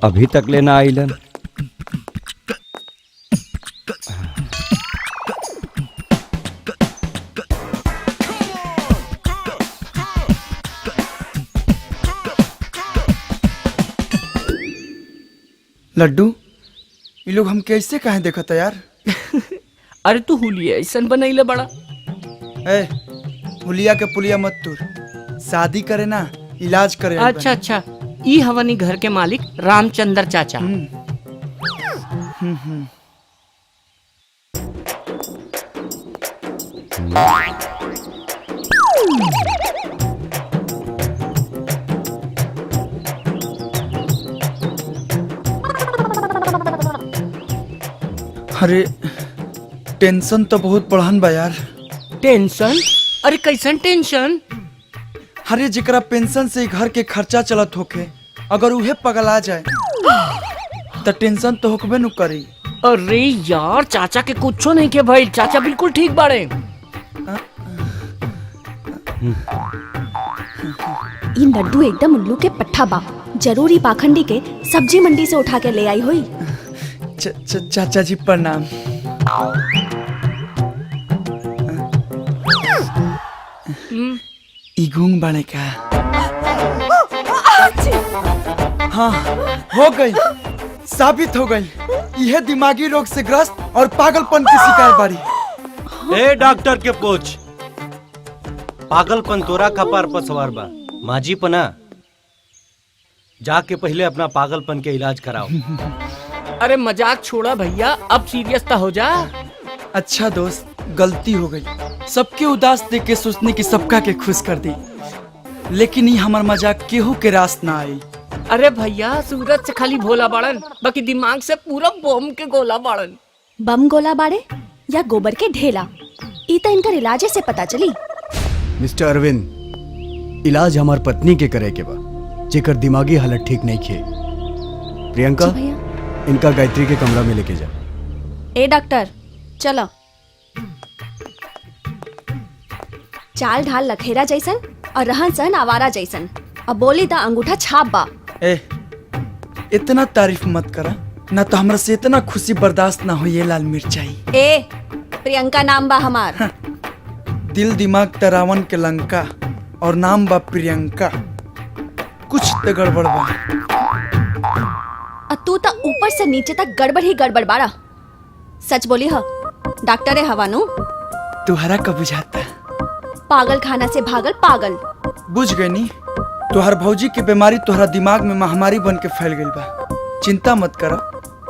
अभी तक लेना आइलन। लड्डू, ये लोग हम कैसे काहे देखता यार? अरे तू हुलिया ऐसा बनैले बड़ा। ए, हुलिया के पुलिया मत तूर। शादी करे ना, इलाज करे। अच्छा अच्छा, ई हवनी घर के मालिक रामचंद्र चाचा। अरे टेंशन तो बहुत बढ़न बा यार। टेंशन? अरे कैसन टेंशन? अरे जिकरा पेंशन से घर के खर्चा चलत होके, अगर उहे पगला जाए तो टेंशन तो होकबे न करी। अरे यार चाचा के कुछो नहीं के भाई, चाचा बिल्कुल ठीक बाड़े। ई लड्डू एकदम उल्लू के पट्ठा बा। जरूरी पाखंडी के सब्जी मंडी से उठा के ले आई हुई। चाचा जी प्रणाम। ई गूंग बने का? हाँ, हो गई, साबित हो गई। यह दिमागी रोग से ग्रस्त और पागलपन की शिकार बारी। ए डॉक्टर के पूछ, पागलपन तोरा कपार पर सवार बा, माजी पना। जाके पहले अपना पागलपन के इलाज कराओ। अरे मजाक छोड़ा भैया, अब सीरियस तो हो जा। अच्छा दोस्त, गलती हो गई। सबके उदास देख के सोचने की सबका के खुश कर दी, लेकिन ये हमार मजाक केहू के रास ना आई। अरे भैया, सूरज से खाली भोला बाड़न, बाकी दिमाग से पूरा बम के गोला बाड़न। बम गोला बाड़े या गोबर के ढेला, ई तो इनका इलाजे से पता चली। मिस्टर अरविंद, इलाज हमार पत्नी के करे के बा, जेकर दिमागी हालत ठीक नहीं खे। प्रियंका, भैया इनका गायत्री के कमरा में लेके जा। ए डॉक्टर चलो। चाल ढाल लखेरा जैसन और रहन सहन आवारा जैसन, अब बोली ता अंगूठा छाप बा। ए, इतना तारीफ मत करा ना, तो हमरा से इतना खुशी बर्दाश्त ना हो। ये लाल मिर्चाई। ए, प्रियंका नाम बा हमार। दिल दिमाग त रावण के लंका और नाम बा प्रियंका। कुछ तो गड़बड़ बा। तू तो ऊपर से नीचे तक गड़बड़ ही गड़बड़ बाड़ा। सच बोली ह, डॉक्टर है हवानू। तुहरा का बुझाता? पागल खाना से भागल पागल। बुझ गई नी, तुहर भौजी की बीमारी तुहरा दिमाग में महामारी बन के फैल गई बा। चिंता मत करो,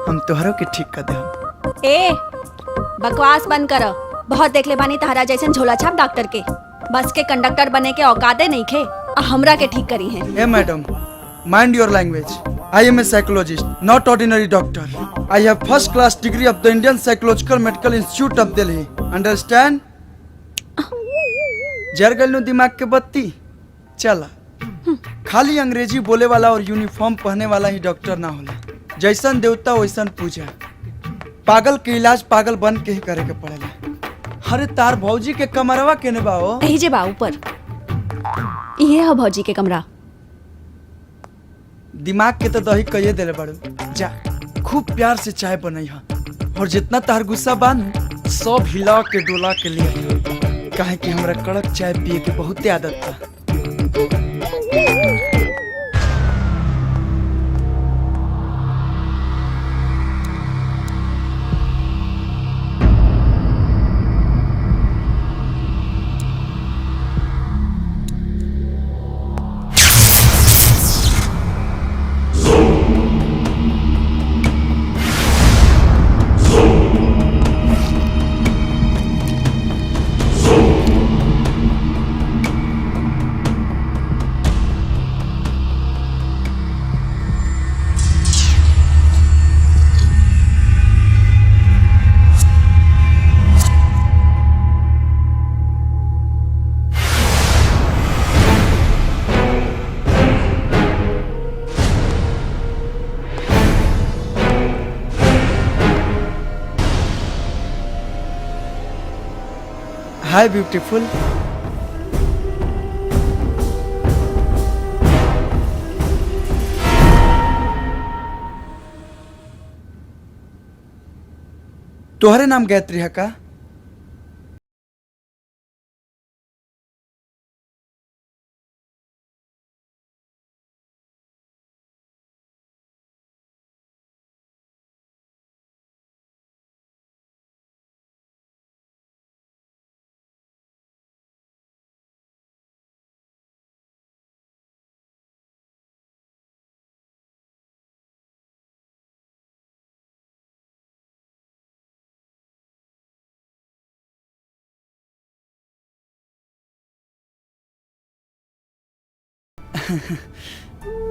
हम तुहरों के ठीक कर देम। ए, बकवास बंद करो। बहुत देख ले बानी तहरा जैसन झोला छाप डॉक्टर के। बस के कंडक्टर बने के औकाते नहीं खे, हमरा के ठीक करी है। ए madam, mind your language. I am a psychologist, not ordinary doctor. I have first class degree of the Indian Psychological Medical Institute of Delhi. Understand? जर गलनु दिमाग के बत्ती। चला, खाली अंग्रेजी बोले वाला और यूनिफॉर्म पहने वाला ही डॉक्टर ना होला। जैसन देवता वैसन पूजा। पागल के इलाज पागल बन के ही करे के पड़ेला। अरे तार भौजी के कमरवा केने बाओ? यही जे बा ऊपर। ये है भौजी के कमरा। दिमाग के तो दही कहिए देले बड़ू। जा, खूब प्यार से चाय बनाई हा, और जितना तार गुस्सा बान सब हिला के डोला के लिए, काहे कि हमरा कड़क चाय पिए के बहुत आदत था। Hi, beautiful. तोहरे नाम गायत्री है का?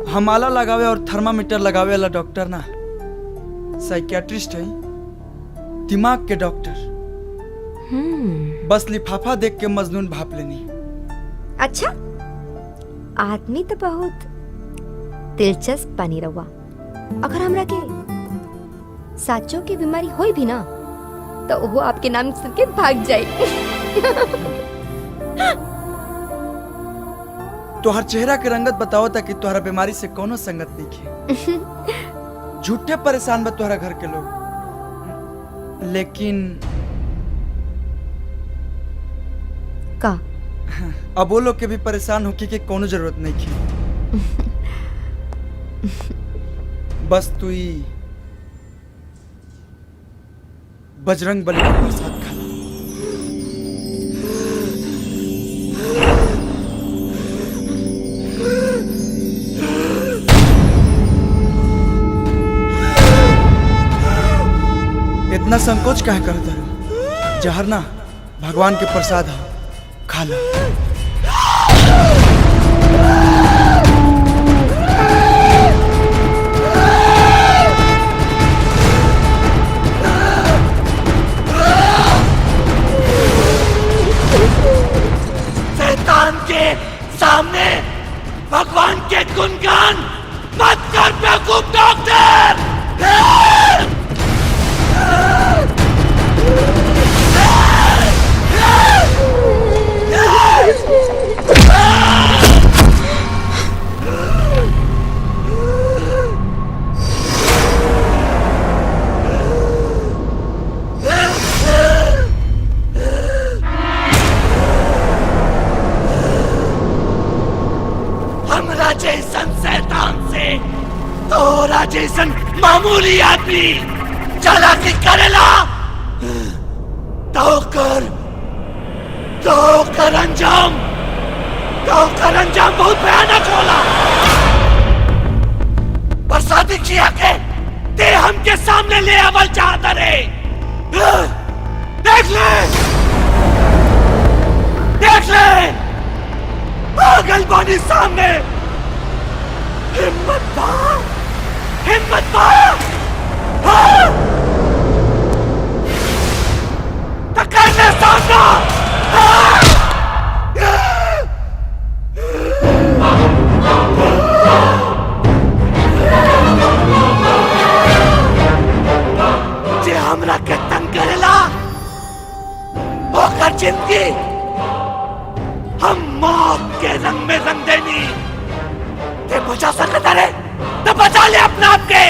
हम आला लगावे और थर्मामीटर लगावे वाला डॉक्टर ना, साइकियाट्रिस्ट है, दिमाग के डॉक्टर। बस लिफाफा देख के मजनून भाप लेनी। अच्छा, आदमी तो बहुत दिलचस्प बनी रहुआ। अगर हमरा के साचो की बीमारी होई भी ना तो वो आपके नाम सुन के भाग जाए। तोहर चेहरा के रंगत बताओ ताकि तोहरा बीमारी से कोनो संगत नहीं है। झूठे परेशान बा तोहरा घर के लोग, लेकिन का अब वो लोग के भी परेशान होके के कोनो जरूरत नहीं है। बस तू ही बजरंग बली का प्रसाद खा। इतना संकोच काहे करता है? जहर ना भगवान के प्रसाद है, खा लो। शैतान के सामने भगवान के गुणगान मत कर बेवकूफ डॉक्टर। हमरा जैसन शैतान से तोरा जैसन मामूली आदमी चालाकी करेला तो कर अंजाम बहुत भयानक होला। बरसाती किया के ते हमके सामने ले आवल चाहता रे। देख ले पागल बानी सामने। हिम्मत पा तो कर ले सामना। जे हमरा के तंग करेला ओकर जिंदगी हम मौत के रंग में रंग देनी। ते बचा सकता रे तो बचा ले अपने आप के।